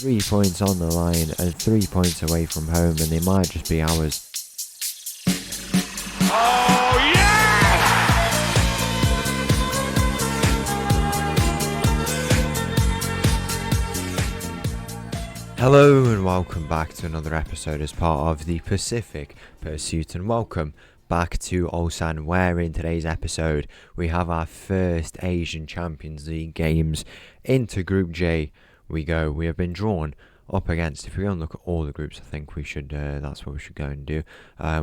3 points on the line and 3 points away from home, and they might just be ours. Oh, yeah! Hello and welcome back to another episode as part of the Pacific Pursuit, and welcome back to Ulsan, where in today's episode we have our first Asian Champions League games. Into Group J we go. We have been drawn up against, if we go and look at all the groups, I think we should, that's what we should go and do.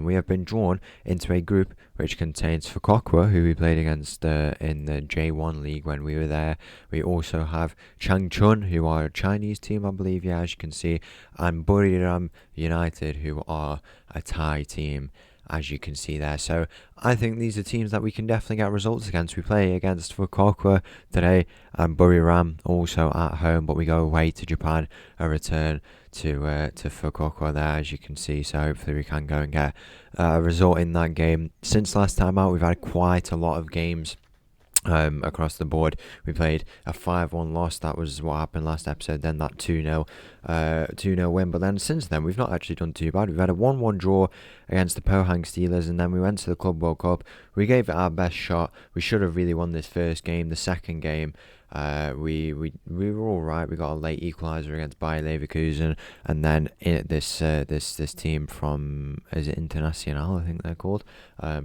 We have been drawn into a group which contains Fukuoka, who we played against in the J1 league when we were there. We also have Changchun, who are a Chinese team, I believe, yeah, as you can see, and Buriram United, who are a Thai team, as you can see there. So I think these are teams that we can definitely get results against. We play against Fukuoka today and Buriram also at home, but we go away to Japan, a return to Fukuoka there, as you can see. So hopefully we can go and get a result in that game. Since last time out, we've had quite a lot of games across the board. We played a 5-1 loss. That was what happened last episode. Then that 2-0 win. But then since then, we've not actually done too bad. We've had a 1-1 draw against the Pohang Steelers, and then we went to the Club World Cup. We gave it our best shot. We should have really won this first game. The second game, we were all right. We got a late equaliser against Bayer Leverkusen, and then this team from, is it Internacional, I think they're called,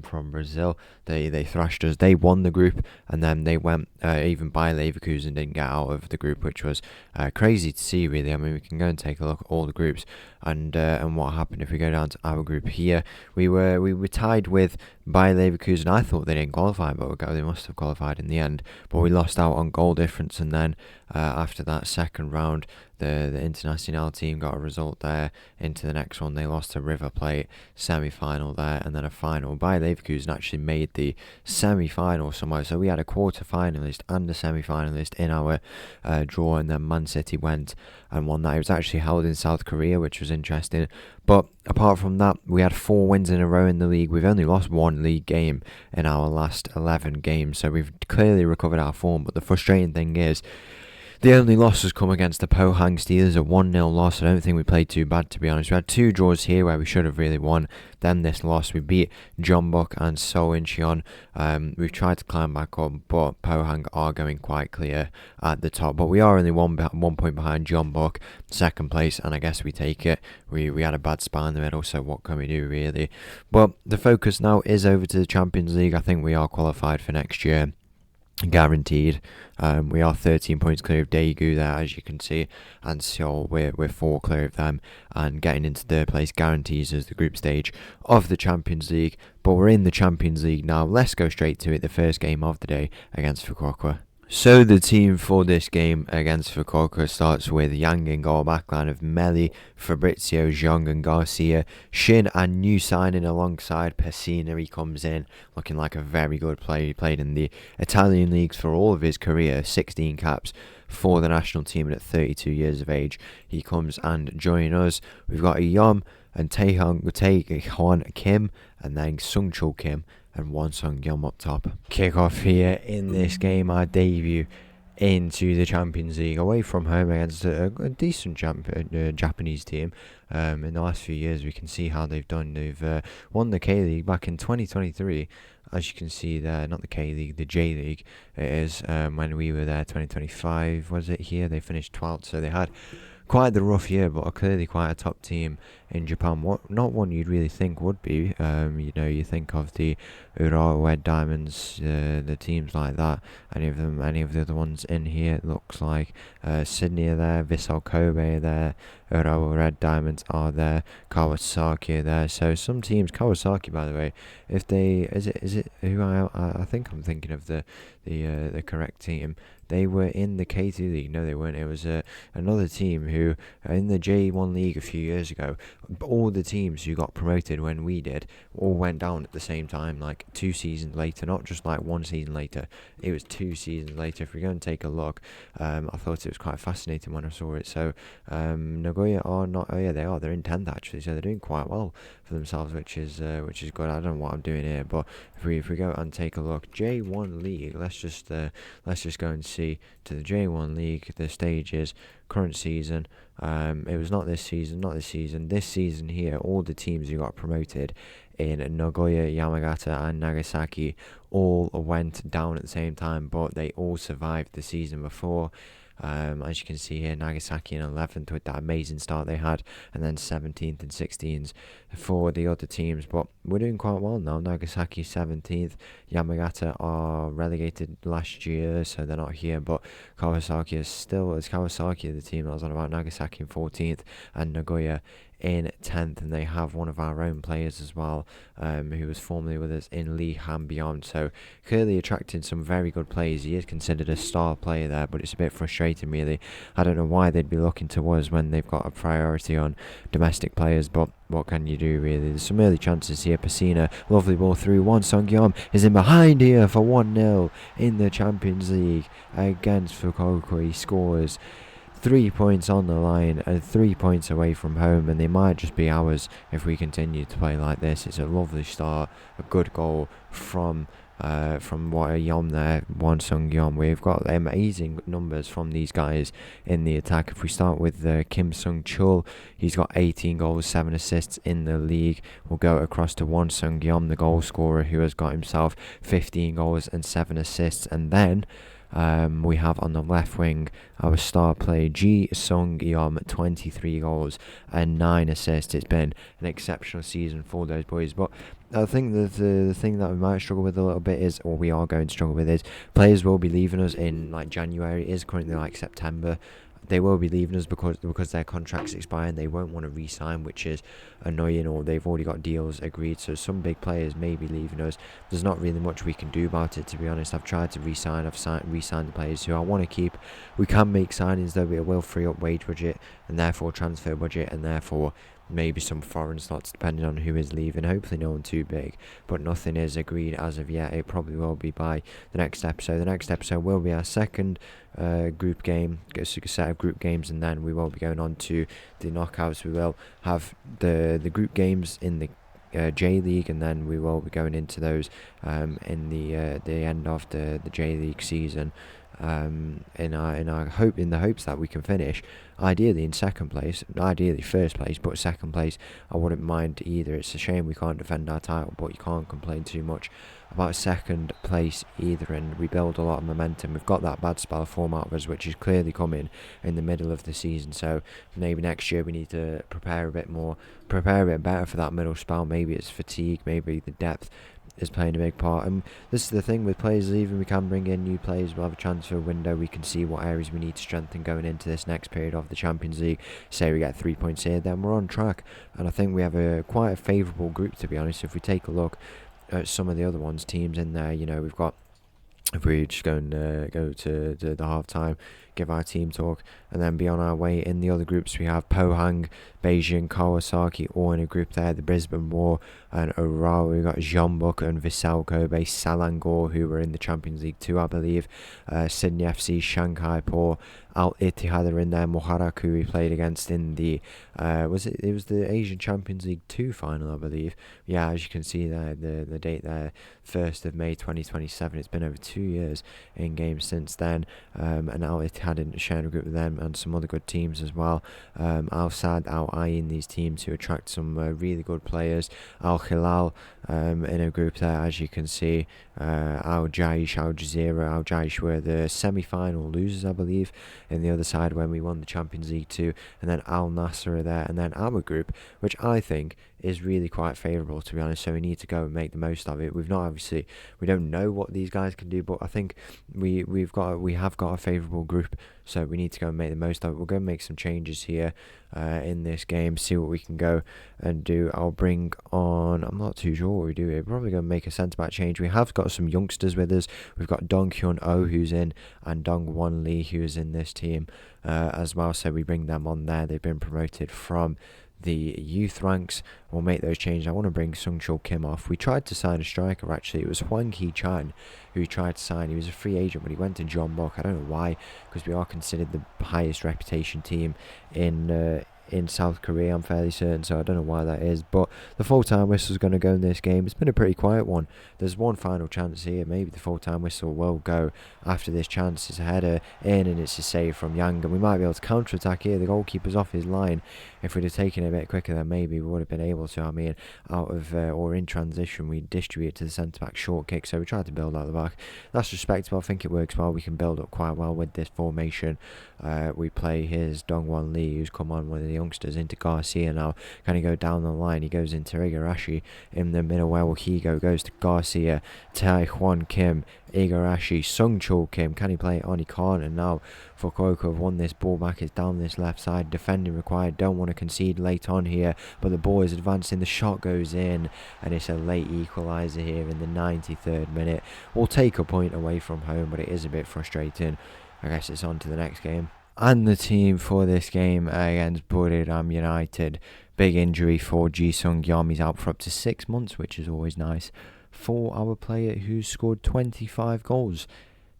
from Brazil. They thrashed us. They won the group, and then they went. Even Bayer Leverkusen didn't get out of the group, which was crazy to see. Really, I mean, we can go and take a look at all the groups and what happened. If we go down to our group here, we were tied with Bayer Leverkusen. I thought they didn't qualify, but they must have qualified in the end. But we lost out on goal difference, and then after that second round, the Internacional team got a result there. Into the next one, they lost to River Plate, semi-final there, and then a final. Bayer Leverkusen actually made the semi-final somewhere, so we had a quarter-finalist and a semi-finalist in our draw, and then Man City went and won that. It was actually held in South Korea, which was interesting. But apart from that, we had 4 wins in a row in the league. We've only lost 1 league game in our last 11 games, so we've clearly recovered our form. But the frustrating thing is, the only loss has come against the Pohang Steelers, a 1-0 loss. I don't think we played too bad, to be honest. We had 2 draws here where we should have really won. Then this loss, we beat Jeonbuk and Seoul Incheon. We've tried to climb back up, but Pohang are going quite clear at the top. But we are only 1 point behind Jeonbuk, second place, and I guess we take it. We had a bad spell in the middle, so what can we do, really? But the focus now is over to the Champions League. I think we are qualified for next year. Guaranteed. We are 13 points clear of Daegu there, as you can see, and Seoul, we're 4 clear of them, and getting into third place guarantees us the group stage of the Champions League. But we're in the Champions League now. Let's go straight to it. The first game of the day against Fukuoka. So the team for this game against Fukuoka starts with Yang in goal, backline of Meli, Fabrizio, Zhang and Garcia, Shin, and new signing alongside Pessina. He comes in looking like a very good player. He played in the Italian leagues for all of his career, 16 caps for the national team, and at 32 years of age he comes and joins us. We've got Yom and Tae-hwan Kim, and then Sung-chul Kim and Won-sung Yeom up top. Kick off here in this game, our debut into the Champions League away from home against a decent Japanese team. In the last few years, we can see how they've done. They've won the K-League back in 2023. As you can see there, not the K-League, the J-League it is. When we were there, 2025 was it here? They finished 12th, so they had quite the rough year, but are clearly quite a top team in Japan. Not one you'd really think would be. You think of the Urawa Red Diamonds, the teams like that. Any of the other ones in here, it looks like Sydney are there, Vissel Kobe are there, Urawa Red Diamonds are there, Kawasaki are there. So some teams, Kawasaki, by the way, if they is it who I think I'm thinking of the correct team. They were in the K2 League. No, they weren't. It was another team who, in the J1 League a few years ago, all the teams who got promoted when we did all went down at the same time, like 2 seasons later, not just like 1 season later. It was 2 seasons later. If we go and take a look, I thought it was quite fascinating when I saw it. So, Nagoya Nagoya are not. Oh yeah, they are. They're in 10th actually, so they're doing quite well for themselves, which is good. I don't know what I'm doing here, but if we go and take a look, J1 League. Let's just go and see to the J1 League the stages, current season. It was not this season. This season here, all the teams who got promoted in Nagoya, Yamagata, and Nagasaki all went down at the same time, but they all survived the season before. As you can see here, Nagasaki in 11th with that amazing start they had, and then 17th and 16th for the other teams. But we're doing quite well now. Nagasaki 17th, Yamagata are relegated last year, so they're not here. But Kawasaki is still, Kawasaki the team that was on about. Nagasaki in 14th, and Nagoya in 10th, and they have one of our own players as well, who was formerly with us in League and beyond, so clearly attracting some very good players. He is considered a star player there, but it's a bit frustrating really. I don't know why they'd be looking to us when they've got a priority on domestic players, but what can you do really? There's some early chances here. Pasina, lovely ball through, Won Sung-yeom is in behind here for 1-0 in the Champions League against Fukuoka. He scores 3 points on the line and 3 points away from home, and they might just be ours if we continue to play like this. It's a lovely start, a good goal from what a Yom there, Won Sung-yeom. We've got amazing numbers from these guys in the attack. If we start with Kim Sung-chul, he's got 18 goals, 7 assists in the league. We'll go across to Won Sung-yeom, the goal scorer, who has got himself 15 goals and 7 assists, and then we have on the left wing our star player Ji Sung-yeom, 23 goals and 9 assists. It's been an exceptional season for those boys, but I think that the thing that we might struggle with a little bit is, or we are going to struggle with, is players will be leaving us in like January. It is currently like September. They will be leaving us because their contracts expire and they won't want to re-sign, which is annoying, or they've already got deals agreed. So some big players may be leaving us. There's not really much we can do about it, to be honest. I've tried to re-sign the players who I want to keep. We can make signings though, it will free up wage budget and therefore transfer budget, and therefore maybe some foreign slots depending on who is leaving. Hopefully no one too big, but nothing is agreed as of yet. It probably will be by the next episode. The next episode will be our second group game, a set of group games, and then we will be going on to the knockouts. We will have the group games in the J League, and then we will be going into those in the end of the J League season. In the hopes that we can finish ideally in second place, ideally first place, but second place I wouldn't mind either. It's a shame we can't defend our title, but you can't complain too much about second place either, and we build a lot of momentum. We've got that bad spell of form out of us, which is clearly coming in the middle of the season, so maybe next year we need to prepare a bit better for that middle spell. Maybe it's fatigue, maybe the depth is playing a big part, and this is the thing with players leaving. We can bring in new players. We'll have a transfer window. We can see what areas we need to strengthen going into this next period of the Champions League. Say we get 3 points here, then we're on track, and I think we have quite a favourable group, to be honest. If we take a look at some of the other teams in there, we've got, if we just go to the half time, give our team talk, and then be on our way. In the other groups, we have Pohang, Beijing, Kawasaki, all in a group there. The Brisbane War and Urawa. We've got Jeonbuk and Vissel Kobe, Selangor, who were in the Champions League 2, I believe. Sydney FC, Shanghai Por, Al Ittihad are in there. Moharaku we played against in the it was the Asian Champions League 2 final, I believe. Yeah, as you can see there, the date there, 1st of May 2027. It's been over 2 years in games since then. And Al Ittihad in sharing a group with them and some other good teams as well. Al Sadd out-eyeing these teams who attract some really good players. Al Hilal in a group there, as you can see. Al Jaish, Al Jazeera. Al Jaish were the semi-final losers, I believe, in the other side when we won the Champions League 2, and then Al Nassr are there, and then our group, which I think is really quite favourable, to be honest, so we need to go and make the most of it. We don't know what these guys can do, but I think we have got a favourable group, so we need to go and make the most of it. We'll go and make some changes here in this game, see what we can go and do. I'll bring on, I'm not too sure what we do here. We're probably going to make a centre-back change. We have got some youngsters with us. We've got Dong Hyun Oh, who's in, and Dong Won Lee, who's in this team as well, so we bring them on there. They've been promoted from the youth ranks. We'll make those changes. I want to bring Sung Chul Kim off. We tried to sign a striker, actually. It was Hwang Hee Chan who we tried to sign. He was a free agent, but he went to Jeonbuk. I don't know why, because we are considered the highest reputation team in in South Korea, I'm fairly certain, so I don't know why that is. But the full-time whistle is going to go in this game. It's been a pretty quiet one. There's one final chance here. Maybe the full-time whistle will go after this chance. It's a header in, and it's a save from Yang, and we might be able to counter-attack here. The goalkeeper's off his line. If we'd have taken it a bit quicker, then maybe we would have been able to. I mean, out of or in transition, we distribute to the centre-back short kick, so we tried to build out the back. That's respectable. I think it works well. We can build up quite well with this formation. We play his Dongwon Lee, who's come on, one of the youngsters, into Garcia now. Can he go down the line? He goes into Igarashi in the middle. Where will he go? Goes to Garcia, Tai Hwan Kim, Igarashi, Sung Chul Kim. Can he play it on? He can't. And now Fukuoka have won this ball back. It's down this left side. Defending required. Don't want to concede late on here, but the ball is advancing. The shot goes in, and it's a late equaliser here in the 93rd minute. We'll take a point away from home, but it is a bit frustrating. I guess it's on to the next game. And the team for this game against Buriram United. Big injury for Ji-sung Yom. He's out for up to 6 months, which is always nice for our player who's scored 25 goals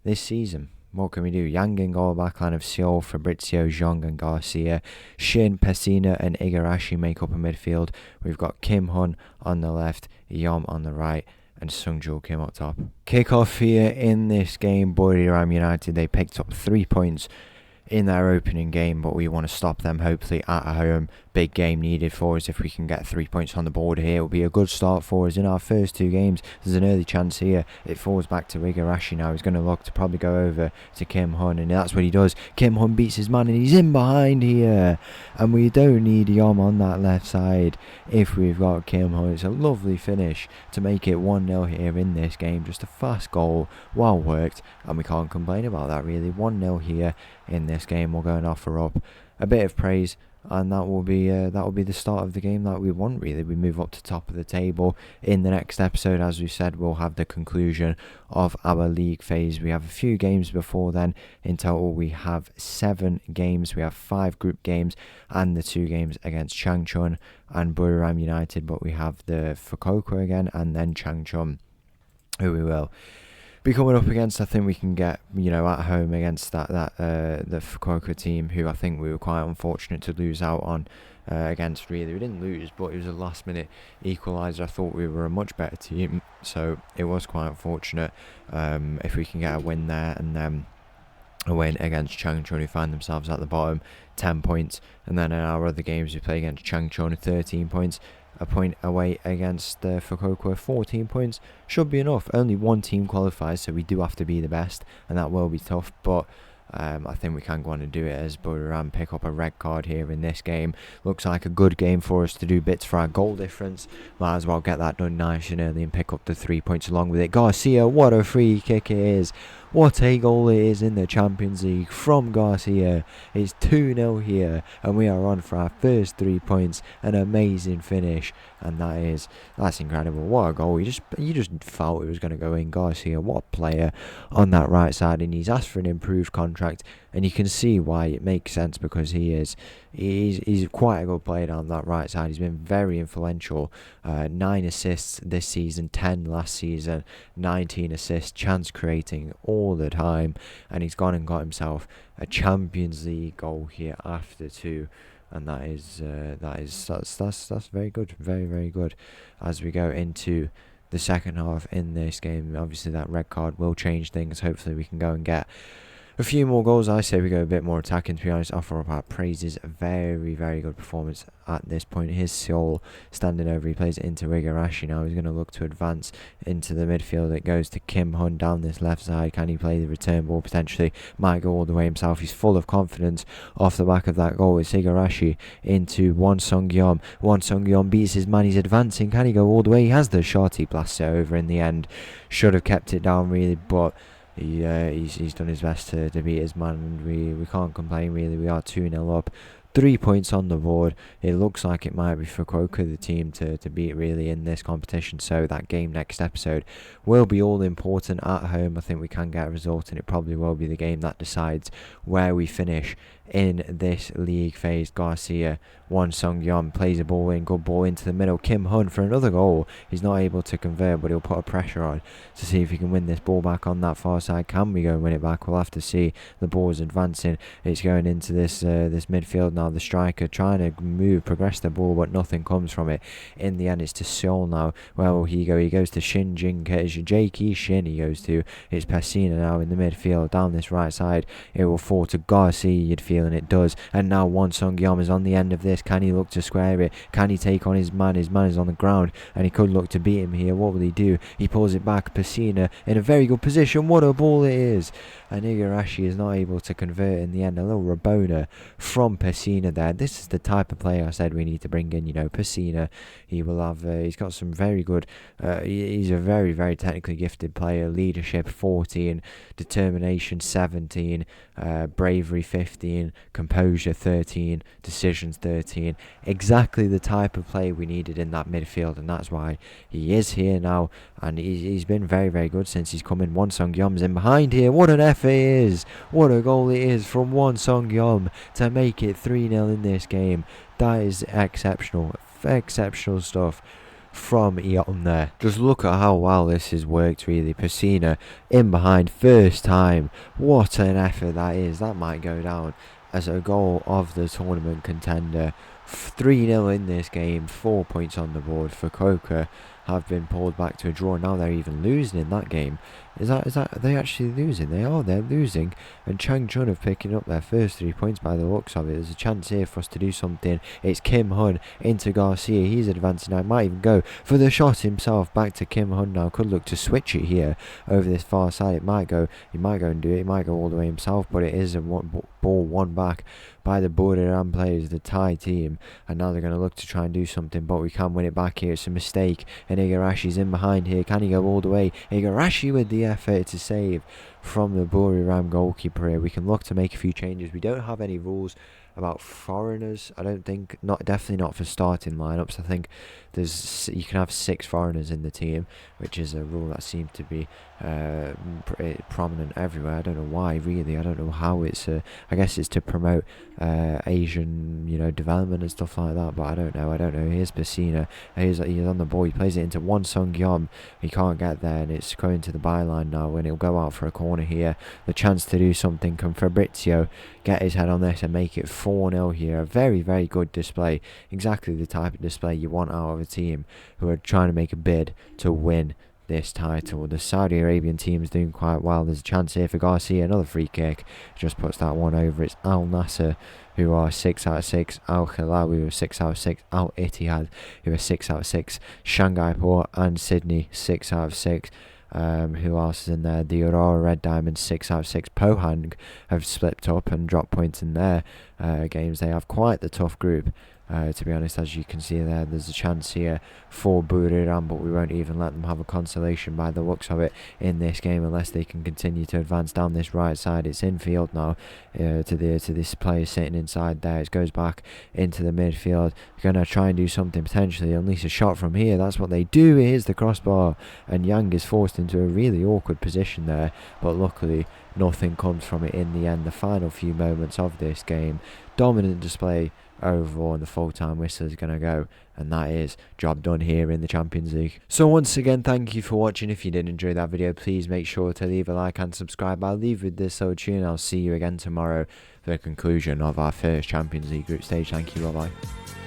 this season. What can we do? Yang in goal, backline of Seoul, Fabrizio, Zhang and Garcia. Shin, Pessina and Igarashi make up a midfield. We've got Kim Hun on the left, Yom on the right, and Sungjo Kim up top. Kick-off here in this game. Buriram United, they picked up 3 points in their opening game, but we want to stop them hopefully at home. Big game needed for us. If we can get 3 points on the board here, it will be a good start for us in our first 2 games. There's an early chance here. It falls back to Igarashi now. He's going to look to probably go over to Kim Hun, and that's what he does. Kim Hun beats his man, and he's in behind here, and we don't need Yom on that left side if we've got Kim Hun. It's a lovely finish to make it 1-0 here in this game. Just a fast goal, well worked, and we can't complain about that really. 1-0 here in this game. We'll go and offer up a bit of praise, and that will be the start of the game that we want really. We move up to top of the table. In the next episode, as we said, we'll have the conclusion of our league phase. We have a few games before then. In total we have 7 games. We have 5 group games and the 2 games against Changchun and Buriram United, but we have the Fukuoka again and then Changchun, who we will be coming up against. I think we can get, at home against the Fukuoka team, who I think we were quite unfortunate to lose out on against. Really, we didn't lose, but it was a last minute equaliser. I thought we were a much better team, so it was quite unfortunate. If we can get a win there, and then a win against Changchun, who find themselves at the bottom, 10 points, and then in our other games we play against Changchun, 13 points. A point away against Fukuoka, 14 points. Should be enough. Only one team qualifies, so we do have to be the best, and that will be tough, but I think we can go on and do it as Buriram pick up a red card here in this game. Looks like a good game for us to do bits for our goal difference. Might as well get that done nice and early and pick up the 3 points along with it. Garcia, what a free kick it is. What a goal it is in the Champions League from Garcia. It's 2-0 here, and we are on for our first 3 points. An amazing finish, and that's incredible. What a goal. You just felt it was going to go in. Garcia, what a player on that right side, and he's asked for an improved contract, and you can see why. It makes sense, because he's quite a good player down that right side. He's been very influential. 9 assists this season, 10 last season, 19 assists, chance creating all the time, and he's gone and got himself a Champions League goal here after 2, and that's very good, very, very good. As we go into the second half in this game, obviously that red card will change things. Hopefully we can go and get a few more goals. I say we go a bit more attacking, to be honest. Offer up our praises. Very, very good performance at this point. Here's Seoul standing over. He plays it into Igarashi now. He's going to look to advance into the midfield. It goes to Kim Hun down this left side. Can he play the return ball? Potentially. Might go all the way himself. He's full of confidence off the back of that goal. It's Igarashi into Won Sung-yeom. Won Sung-yeom beats his man. He's advancing. Can he go all the way? He has the shot. He blasts it over in the end. Should have kept it down really, but he's done his best to beat his man, and we can't complain really. We are 2-0 up, 3 points on the board. It looks like it might be Fukuoka the team to beat really in this competition, so that game next episode will be all important at home. I think we can get a result, and it probably will be the game that decides where we finish in this league phase. Garcia, Won Sung-yeon plays a ball in, good ball into the middle. Kim Hun for another goal. He's not able to convert, but he'll put a pressure on to see if he can win this ball back on that far side. Can we go and win it back? We'll have to see. The ball's advancing. It's going into this midfield now. The striker trying to move, progress the ball, but nothing comes from it. In the end, it's to Seoul now. Where will he go? He goes to Shin Jin-ka. It's Jakey Shin he goes to. It's Pessina now in the midfield. Down this right side, it will fall to Garcia, you'd feel, and it does. And now Won Sung-yeon is on the end of this. Can he look to square it? Can he take on his man? His man is on the ground, and he could look to beat him here. What will he do? He pulls it back. Pessina in a very good position. What a ball it is. And Igarashi is not able to convert in the end. A little Rabona from Pessina there. This is the type of player I said we need to bring in. You know, Pessina, he will have, he's got some very good, he's a very, very technically gifted player. Leadership 14, determination 17, bravery 15, composure 13, decisions 13. Exactly the type of player we needed in that midfield, and that's why he is here now. And he's been very, very good since he's come in. Won Sung-yeon's in behind here. What an effort it is. What a goal it is from Won Sung-yeon to make it 3-0 in this game. That is exceptional. Exceptional stuff from Eon there. Just look at how well this has worked really. Pessina in behind, first time. What an effort that is. That might go down as a goal of the tournament contender. 3-0 in this game, 4 points on the board. Fukuoka have been pulled back to a draw. Now they're even losing in that game. Is that are they actually losing? They're losing. And Changchun have picking up their first 3 points by the looks of it. There's a chance here for us to do something. It's Kim Hun into Garcia. He's advancing now. Might even go for the shot himself. Back to Kim Hun now. Could look to switch it here over this far side. It might go. He might go and do it. He might go all the way himself. But it is a ball won back by the Buriram players, the Thai team. And now they're going to look to try and do something. But we can win it back here. It's a mistake. And Igarashi's in behind here. Can he go all the way? Igarashi with the effort to save from the Buriram goalkeeper here. We can look to make a few changes. We don't have any rules about foreigners, I don't think. Definitely not for starting lineups. I think you can have 6 foreigners in the team, which is a rule that seems to be prominent everywhere. I don't know why, really. I don't know how. It's I guess it's to promote Asian, development and stuff like that. But I don't know. Here's Pessina. He's on the ball. He plays it into Won Sung-yeon. He can't get there, and it's going to the byline now. And he'll go out for a corner here. The chance to do something. Can Fabrizio get his head on this and make it 4-0 here? A very, very good display. Exactly the type of display you want out of a team who are trying to make a bid to win this title. The Saudi Arabian team is doing quite well. There's a chance here for Garcia. Another free kick. Just puts that one over. It's Al Nasser, who are 6 out of 6. Al Hilal, who are 6 out of 6. Al Ittihad, who are 6 out of 6. Shanghai Port and Sydney, 6 out of 6. Who else is in there? The Aurora Red Diamonds, 6 out of 6. Pohang have slipped up and dropped points in their games. They have quite the tough group. To be honest, as you can see there's a chance here for Buriram, but we won't even let them have a consolation by the looks of it in this game unless they can continue to advance down this right side. It's infield now to this player sitting inside there. It goes back into the midfield. Going to try and do something potentially, unleash a shot from here. That's what they do. Here's the crossbar, and Yang is forced into a really awkward position there, but luckily nothing comes from it in the end. The final few moments of this game, dominant display overall, and the full-time whistle is going to go, and that is job done here in the Champions League. So once again, thank you for watching. If you did enjoy that video, please make sure to leave a like and subscribe. I'll leave with this so tune. I'll see you again tomorrow for the conclusion of our first Champions League group stage. Thank you, bye bye.